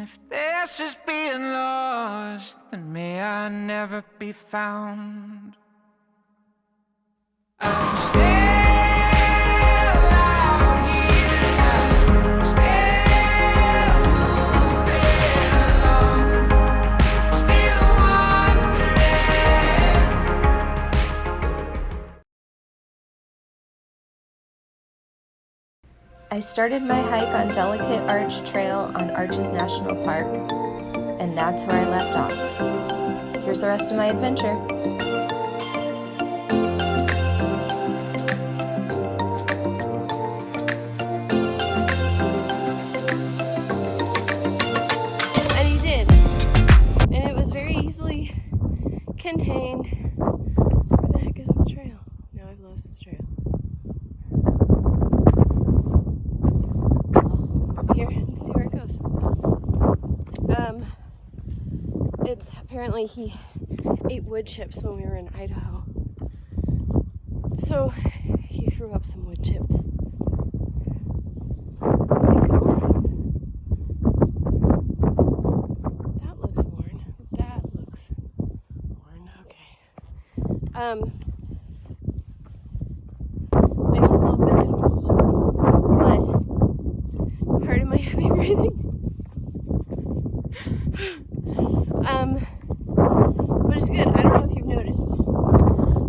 if this is being lost, then may I never be found. I'm still out here and I'm still moving along, still wondering. I started my hike on Delicate Arch Trail on Arches National Park, and that's where I left off. Here's the rest of my adventure. And he did, and it was very easily contained. Where the heck is the trail? Now I've lost the trail. Here and see where it goes. It's apparently he ate wood chips when we were in Idaho, so he threw up some wood chips. That looks worn. That looks worn. Okay. Makes it a little bit difficult, but pardon my heavy breathing. But it's good. I don't know if you've noticed,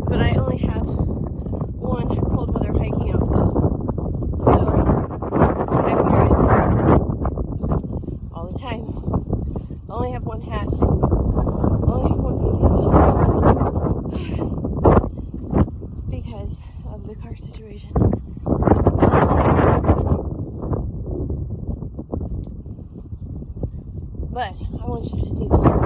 but I only have one cold weather hiking outfit, so I wear it all the time. I only have one hat, only have one puffy vest because of the car situation. But I want you to see this.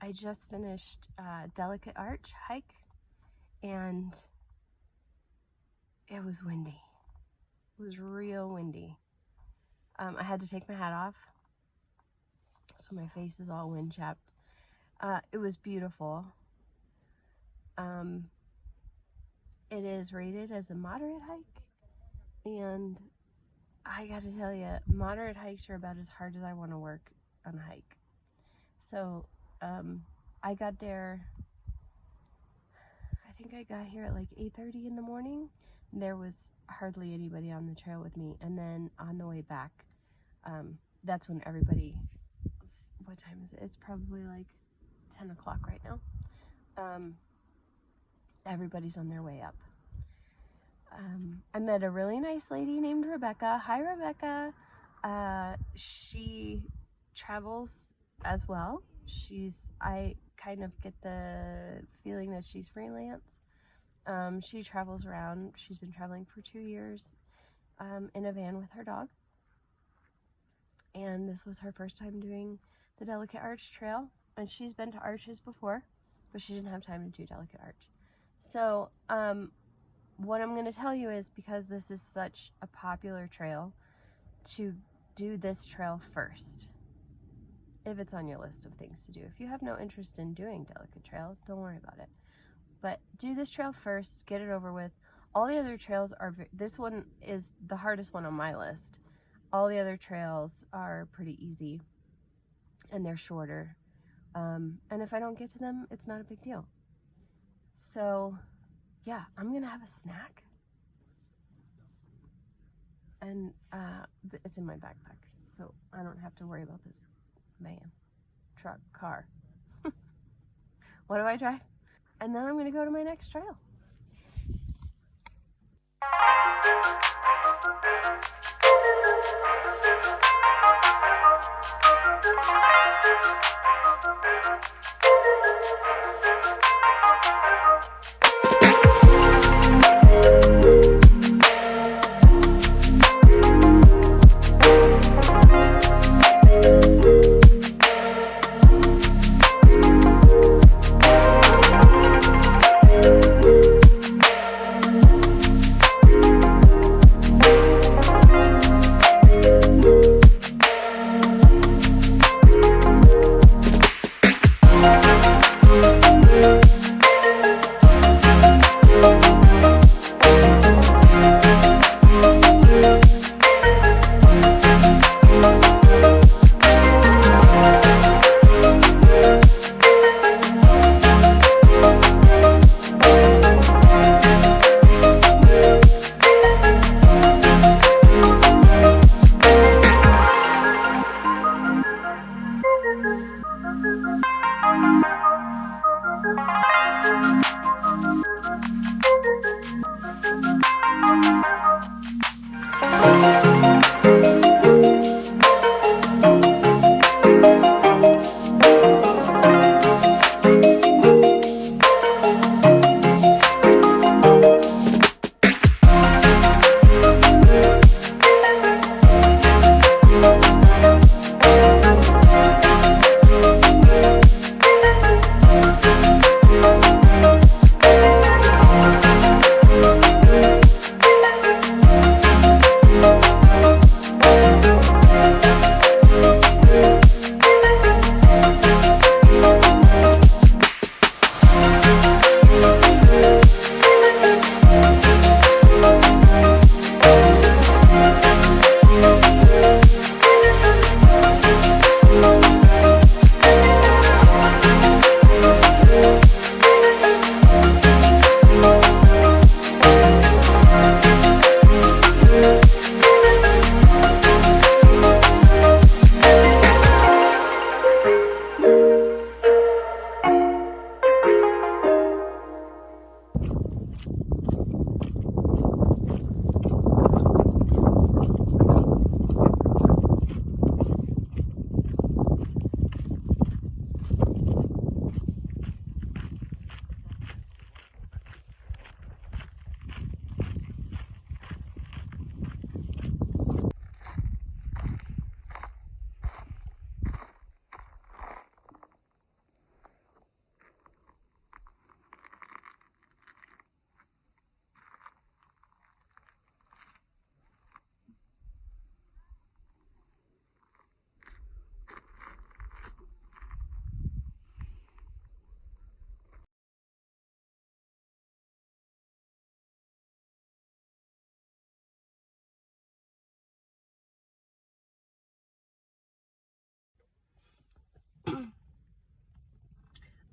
I just finished Delicate Arch hike, and it was windy. It was real windy. I had to take my hat off, so my face is all wind chapped. It was beautiful. It is rated as a moderate hike, and I gotta tell you, moderate hikes are about as hard as I want to work on a hike. So I got there, I think I got here at like 8:30 in the morning, there was hardly anybody on the trail with me. And then on the way back, that's when everybody, what time is it? It's probably like 10 o'clock right now. Everybody's on their way up. I met a really nice lady named Rebecca. Hi, Rebecca. She travels as well. I kind of get the feeling that she's freelance. She travels around. She's been traveling for 2 years in a van with her dog. And this was her first time doing the Delicate Arch Trail. And she's been to arches before, but she didn't have time to do Delicate Arch. So, what I'm going to tell you is, because this is such a popular trail, to do this trail first, if it's on your list of things to do. If you have no interest in doing Delicate Trail, don't worry about it. But do this trail first, get it over with. All the other trails are, this one is the hardest one on my list. All the other trails are pretty easy, and they're shorter. And if I don't get to them, it's not a big deal. So, yeah, I'm gonna have a snack. And it's in my backpack, so I don't have to worry about this van, truck, car. What do I drive? And then I'm gonna go to my next trail.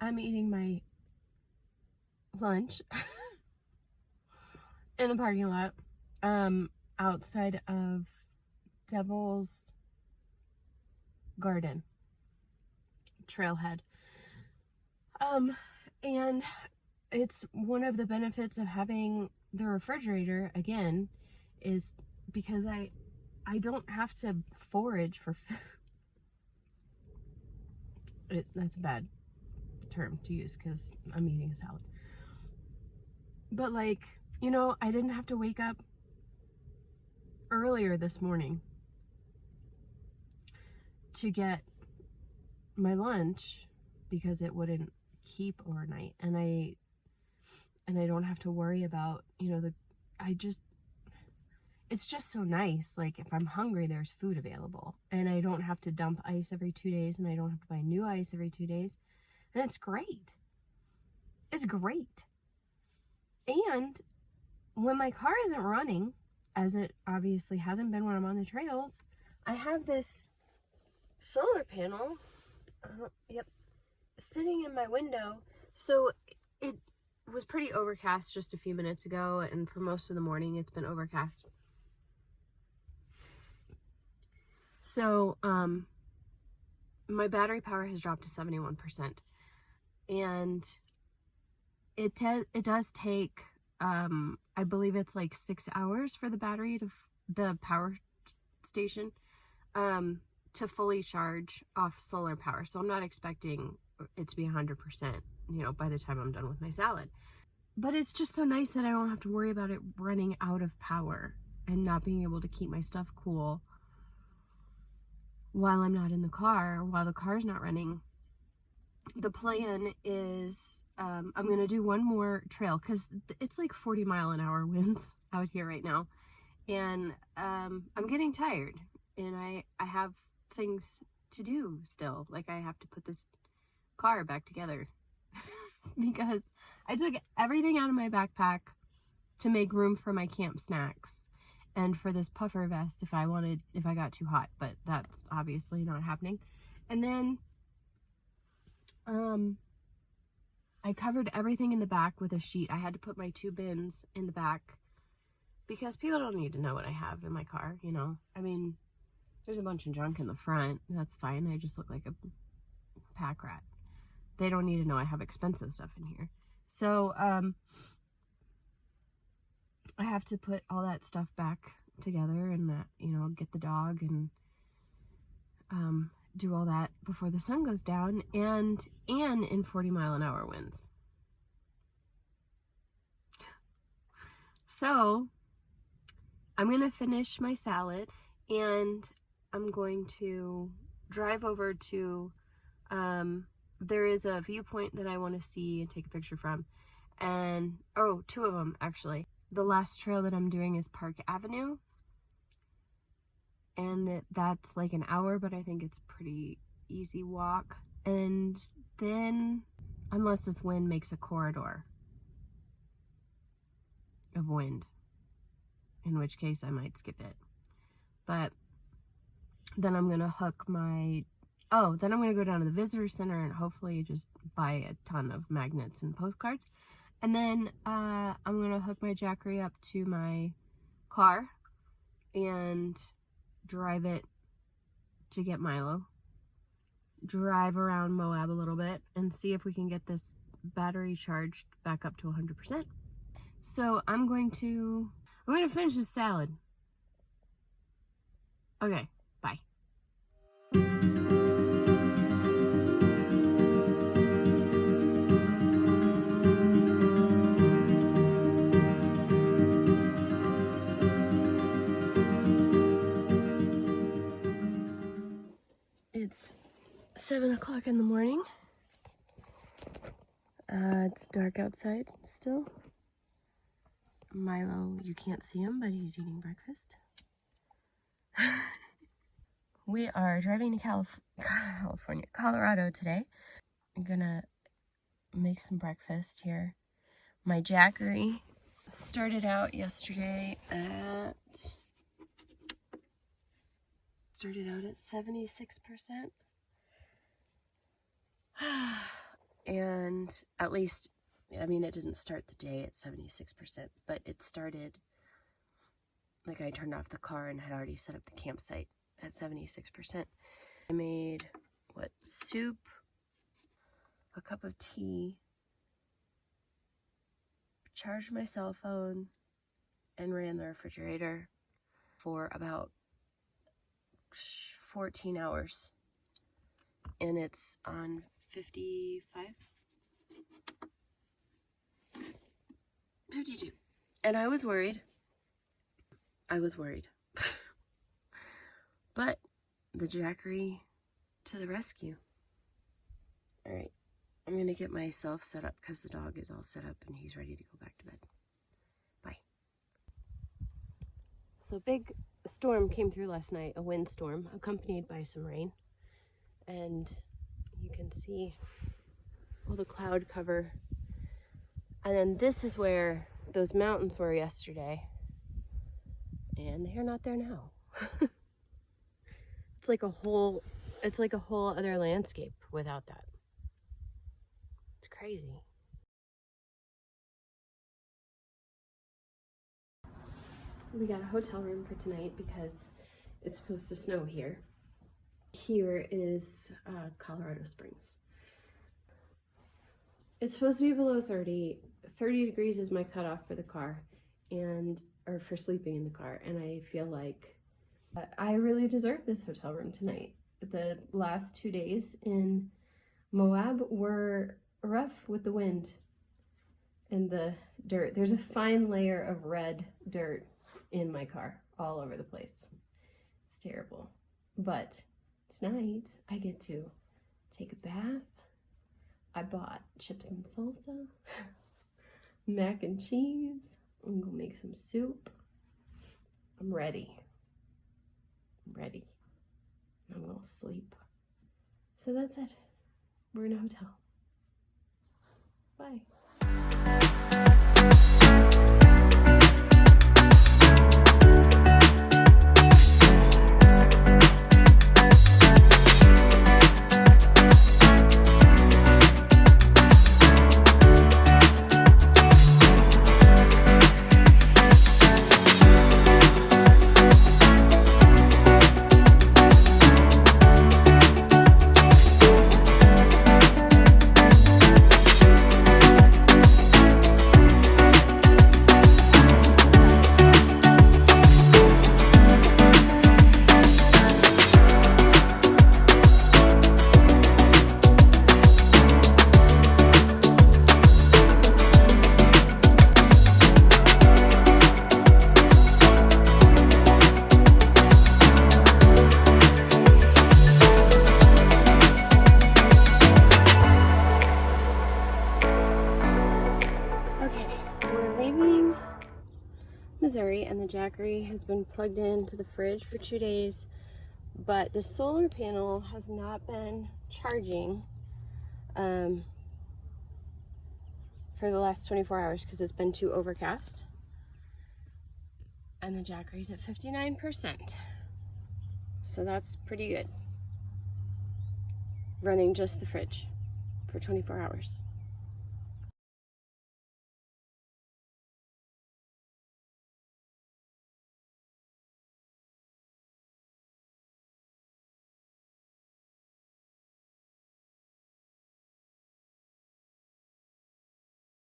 I'm eating my lunch. in the parking lot, outside of Devil's Garden trailhead. And it's one of the benefits of having the refrigerator, again, is because I don't have to forage for food. That's a bad term to use because I'm eating a salad. But like, you know, I didn't have to wake up earlier this morning to get my lunch because it wouldn't keep overnight, and I don't have to worry about, you know, it's just so nice. Like, if I'm hungry, there's food available, and I don't have to dump ice every 2 days, and I don't have to buy new ice every 2 days, and it's great. It's great. And when my car isn't running, as it obviously hasn't been when I'm on the trails, I have this solar panel, sitting in my window. So it was pretty overcast just a few minutes ago, and for most of the morning it's been overcast. So my battery power has dropped to 71%, and it does take I believe it's like 6 hours for the battery to the power station to fully charge off solar power. So I'm not expecting it to be 100%, you know, by the time I'm done with my salad. But it's just so nice that I don't have to worry about it running out of power and not being able to keep my stuff cool while I'm not in the car, while the car's not running. The plan is I'm going to do one more trail because it's like 40-mile-an-hour winds out here right now. And I'm getting tired, and I have things to do still. Like, I have to put this car back together because I took everything out of my backpack to make room for my camp snacks and for this puffer vest if I got too hot, but that's obviously not happening. And then I covered everything in the back with a sheet. I had to put my 2 bins in the back because people don't need to know what I have in my car, you know. I mean, there's a bunch of junk in the front. That's fine. I just look like a pack rat. They don't need to know I have expensive stuff in here. So, I have to put all that stuff back together and, you know, get the dog and, do all that before the sun goes down and in 40-mile-an-hour winds. So I'm going to finish my salad, and I'm going to drive over to, there is a viewpoint that I want to see and take a picture from, and, 2 of them actually. The last trail that I'm doing is Park Avenue, and that's like an hour, but I think it's pretty easy walk. And then, unless this wind makes a corridor of wind, in which case I might skip it. But then I'm gonna then I'm gonna go down to the visitor center and hopefully just buy a ton of magnets and postcards. And then I'm gonna hook my Jackery up to my car and drive it to get Milo, drive around Moab a little bit, and see if we can get this battery charged back up to 100%. So I'm going to finish this salad. Okay, bye. It's 7 o'clock in the morning. It's dark outside still. Milo, you can't see him, but he's eating breakfast. We are driving to Colorado today. I'm gonna make some breakfast here. My Jackery started out yesterday at 76%. And at least I mean, it didn't start the day at 76%, but it started, like I turned off the car and had already set up the campsite at 76%. I made, soup, a cup of tea, charged my cell phone, and ran the refrigerator for about 14 hours. And it's on 55? 52. And I was worried. But the Jackery to the rescue. Alright, I'm going to get myself set up because the dog is all set up and he's ready to go back to bed. Bye. So big storm came through last night, a windstorm accompanied by some rain. And you can see all the cloud cover. And then this is where those mountains were yesterday. And they are not there now. It's like a whole other landscape without that. It's crazy. We got a hotel room for tonight because it's supposed to snow here. Here is Colorado Springs. It's supposed to be below 30. 30 degrees is my cutoff for the car, or for sleeping in the car, and I feel like I really deserve this hotel room tonight. The last 2 days in Moab were rough with the wind and the dirt. There's a fine layer of red dirt in my car all over the place. It's terrible. But tonight I get to take a bath. I bought chips and salsa, mac and cheese. I'm gonna make some soup. I'm ready. I'm gonna sleep. So that's it. We're in a hotel. Bye. Missouri, and the Jackery has been plugged into the fridge for 2 days, but the solar panel has not been charging for the last 24 hours because it's been too overcast, and the Jackery's at 59%, so that's pretty good, running just the fridge for 24 hours.